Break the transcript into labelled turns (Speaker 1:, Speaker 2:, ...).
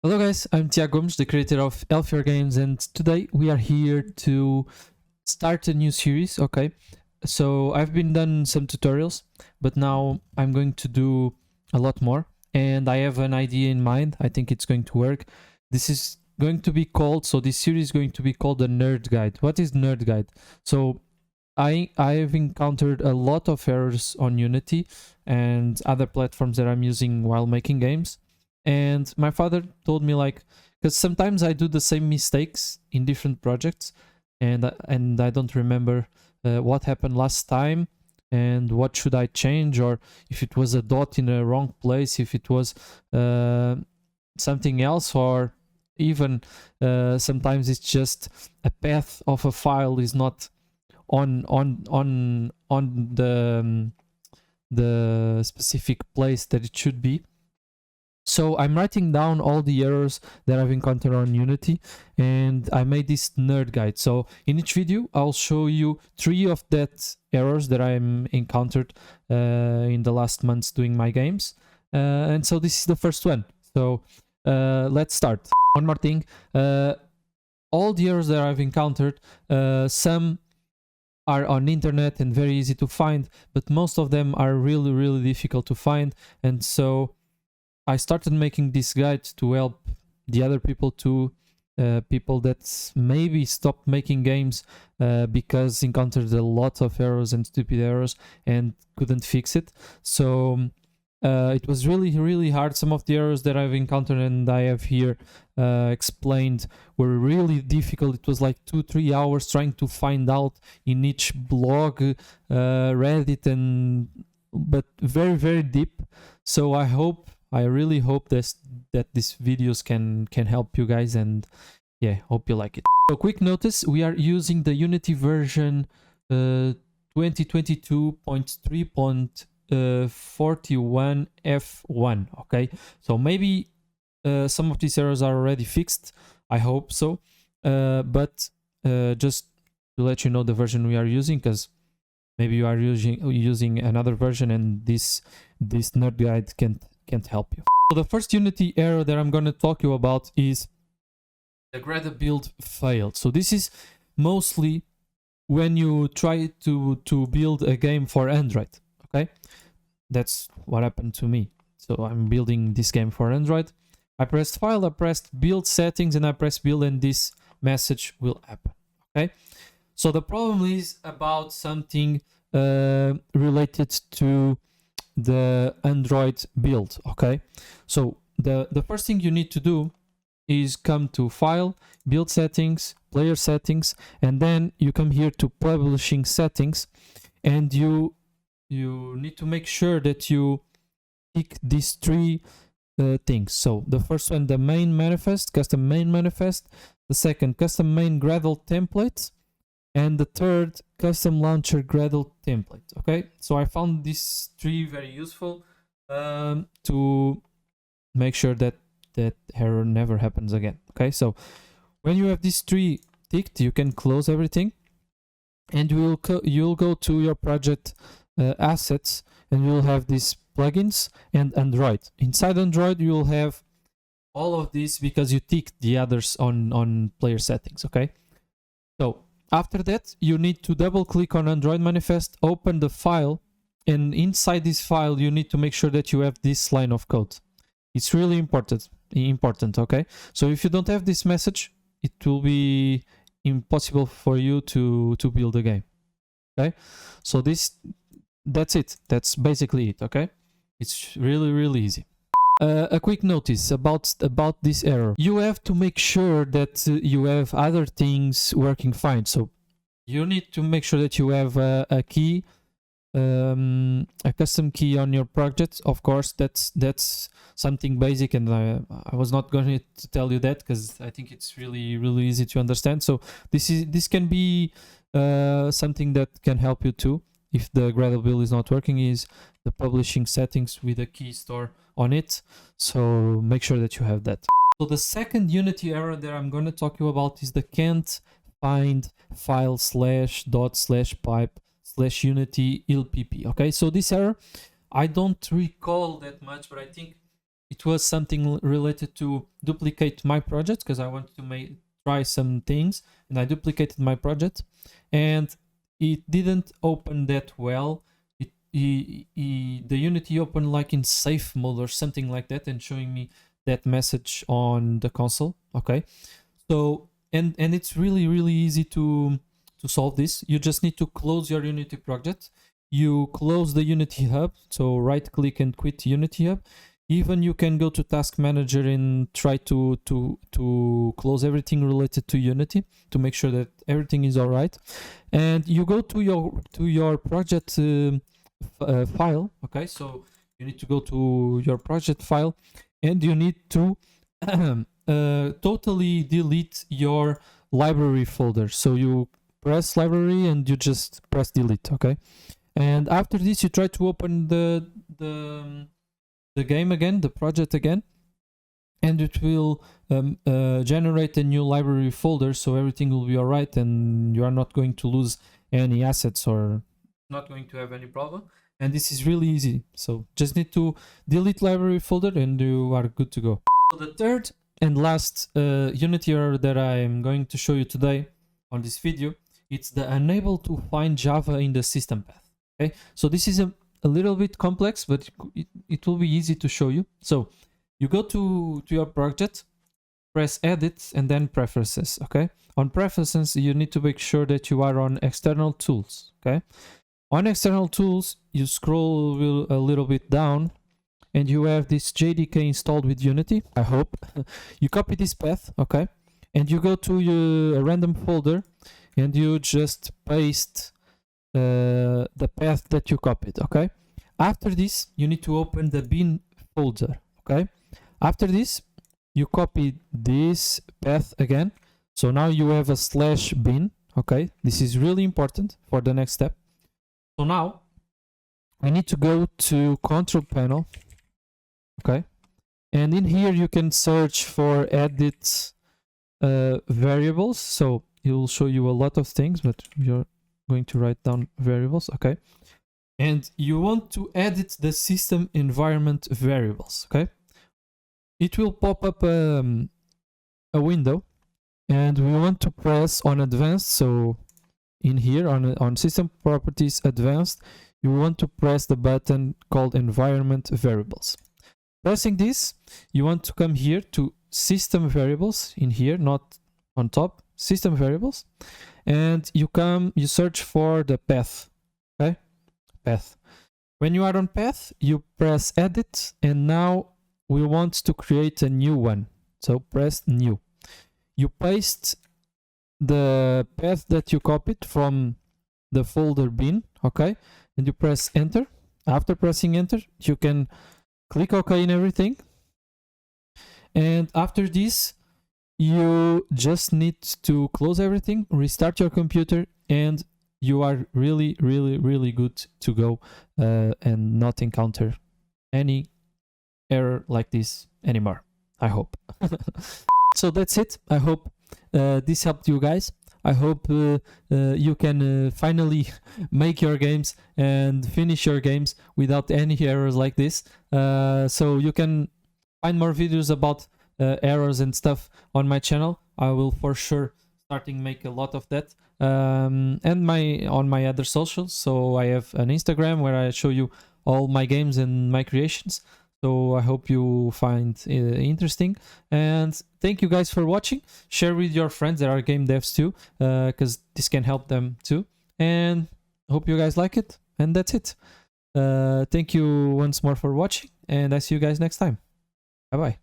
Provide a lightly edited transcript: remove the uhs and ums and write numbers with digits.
Speaker 1: Hello guys, I'm Tiago Gomes, the creator of Hellphior games, and today we are here to start a new series, okay? So I've been done some tutorials, but now I'm going to do a lot more, and I have an idea in mind. I think it's going to work. This is going to be called, so this series is going to be called the Nerd Guide. What is Nerd Guide? So I've encountered a lot of errors on Unity and other platforms that I'm using while making games. And my father told me, like, because sometimes I do the same mistakes in different projects, and I don't remember what happened last time and what should I change, or if it was a dot in a wrong place, if it was something else, or even sometimes it's just a path of a file is not on the specific place that it should be. So I'm writing down all the errors that I've encountered on Unity, and I made this nerd guide. So in each video, I'll show you 3 of that errors that I'm encountered in the last months doing my games. And so this is the first one. So let's start. One more thing. All the errors that I've encountered, some are on internet and very easy to find, but most of them are really, really difficult to find. And so I started making this guide to help the other people too, people that maybe stopped making games because encountered a lot of errors and stupid errors and couldn't fix it. So it was really, really hard. Some of the errors that I've encountered and I have here explained were really difficult. It was like 2-3 hours trying to find out in each blog, Reddit, but very, very deep. So I really hope that these videos can help you guys, and yeah, hope you like it. So quick notice, we are using the Unity version 2022.3.41 F1, okay? So maybe some of these errors are already fixed, I hope so, but just to let you know the version we are using, because maybe you are using another version and this nerd guide can't help you. So the first Unity error that I'm going to talk to you about is the Gradle Build Fail. So this is mostly when you try to build a game for Android, okay? That's what happened to me. So I'm building this game for Android. I pressed File, I pressed Build Settings, and I pressed Build, and this message will happen, okay? So the problem is about something related to the Android build, okay? So the first thing you need to do is come to File, Build Settings, Player Settings, and then you come here to Publishing Settings, and you need to make sure that you tick these 3 things. So the first one, the main manifest, custom main manifest. The second, custom main Gradle template. And the third, custom launcher Gradle template. Okay, so I found these 3 very useful to make sure that error never happens again. Okay, so when you have these 3 ticked, you can close everything, and you'll go to your project assets, and you'll have these plugins and Android. Inside Android, you'll have all of these because you ticked the others on player settings. Okay, so after that, you need to double click on Android manifest, open the file, and inside this file, you need to make sure that you have this line of code. It's really important, okay? So if you don't have this message, it will be impossible for you to build a game, okay? So that's it. That's basically it, okay? It's really, really easy. A quick notice about this error. You have to make sure that you have other things working fine. So you need to make sure that you have a key, a custom key on your project. Of course, that's something basic, and I was not going to tell you that because I think it's really, really easy to understand. So this can be something that can help you too. If the Gradle build is not working, is the publishing settings with a key store on it. So make sure that you have that. So the second Unity error that I'm going to talk to you about is the can't find file /dot/pipe/unity ilpp. Okay, so this error, I don't recall that much, but I think it was something related to duplicate my project, because I wanted to try some things, and I duplicated my project, and it didn't open that well. The Unity opened like in safe mode or something like that, and showing me that message on the console. Okay, so and it's really easy to solve this. You just need to close your Unity project. You close the Unity Hub, so right click and quit Unity Hub. Even you can go to Task Manager and try to close everything related to Unity to make sure that everything is all right. And you go to your project file. Okay, so you need to go to your project file, and you need to totally delete your library folder. So you press library and you just press delete. Okay, and after this you try to open the game again, the project again, and it will generate a new library folder, so everything will be all right and you are not going to lose any assets or not going to have any problem. And this is really easy, so just need to delete library folder and you are good to go. So the third and last Unity error that I am going to show you today on this video, it's the unable to find Java in the system path. Okay, so this is a little bit complex, but it will be easy to show you. So you go to your project, press edit, and then preferences. Okay, on preferences you need to make sure that you are on external tools. Okay, on external tools you scroll a little bit down and you have this JDK installed with Unity, I hope. You copy this path, okay, and you go to a random folder and you just paste the path that you copied. Okay, after this you need to open the bin folder. Okay, after this you copy this path again, so now you have a /bin. Okay, this is really important for the next step. So now I need to go to control panel. Okay, and in here you can search for edit variables, so it will show you a lot of things, but you're going to write down variables. Okay, and you want to edit the system environment variables. Okay, it will pop up a window, and we want to press on advanced. So in here on system properties advanced, you want to press the button called environment variables. Pressing this, you want to come here to system variables, in here, not on top, system variables, and you search for the path. Okay, path. When you are on path, you press edit, and now we want to create a new one, so press new. You paste the path that you copied from the folder bin. Okay, and you press enter. After pressing enter, you can click OK in everything, and after this you just need to close everything, restart your computer, and you are really good to go and not encounter any error like this anymore, I hope. So that's it. I hope this helped you guys. I hope you can finally make your games and finish your games without any errors like this. So you can find more videos about errors and stuff on my channel. I will for sure starting make a lot of that. And on my other socials. So I have an Instagram where I show you all my games and my creations. So I hope you find it interesting, and thank you guys for watching. Share with your friends that are game devs too, because this can help them too, and hope you guys like it. And that's it. Thank you once more for watching, and I see you guys next time. Bye bye.